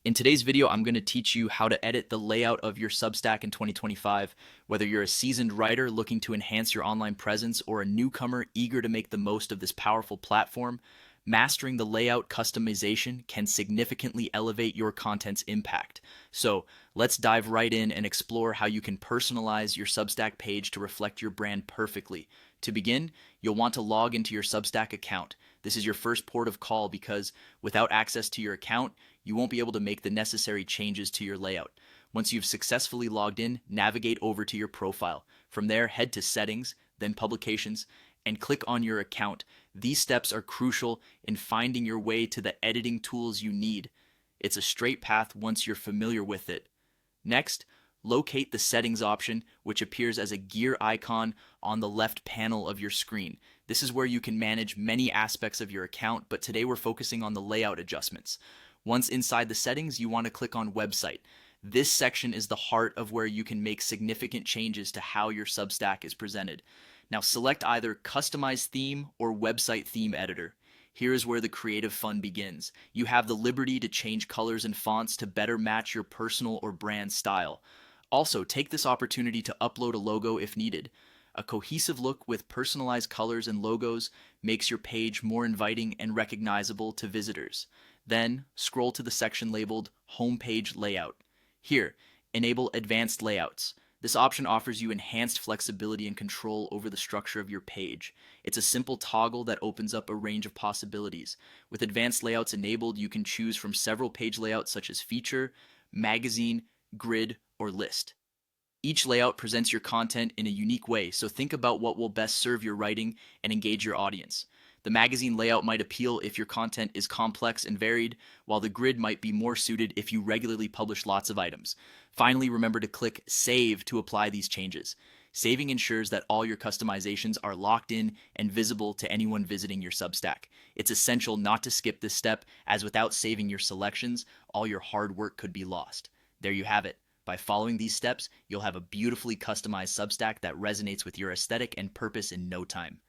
In today's video, I'm going to teach you how to edit the layout of your Substack in 2025. Whether you're a seasoned writer looking to enhance your online presence or a newcomer eager to make the most of this powerful platform, mastering the layout customization can significantly elevate your content's impact. So let's dive right in and explore how you can personalize your Substack page to reflect your brand perfectly. To begin, you'll want to log into your Substack account. This is your first port of call because without access to your account, you won't be able to make the necessary changes to your layout. Once you've successfully logged in, navigate over to your profile. From there, head to Settings, then Publications, and click on your account. These steps are crucial in finding your way to the editing tools you need. It's a straight path once you're familiar with it. Next, locate the Settings option, which appears as a gear icon on the left panel of your screen. This is where you can manage many aspects of your account, but today we're focusing on the layout adjustments. Once inside the settings, you want to click on Website. This section is the heart of where you can make significant changes to how your Substack is presented. Now select either Customize Theme or Website Theme Editor. Here is where the creative fun begins. You have the liberty to change colors and fonts to better match your personal or brand style. Also, take this opportunity to upload a logo if needed. A cohesive look with personalized colors and logos makes your page more inviting and recognizable to visitors. Then, scroll to the section labeled Homepage Layout. Here, enable Advanced Layouts. This option offers you enhanced flexibility and control over the structure of your page. It's a simple toggle that opens up a range of possibilities. With advanced layouts enabled, you can choose from several page layouts such as feature, magazine, grid, or list. Each layout presents your content in a unique way, so think about what will best serve your writing and engage your audience. The magazine layout might appeal if your content is complex and varied, while the grid might be more suited if you regularly publish lots of items. Finally, remember to click Save to apply these changes. Saving ensures that all your customizations are locked in and visible to anyone visiting your Substack. It's essential not to skip this step, as without saving your selections, all your hard work could be lost. There you have it. By following these steps, you'll have a beautifully customized Substack that resonates with your aesthetic and purpose in no time.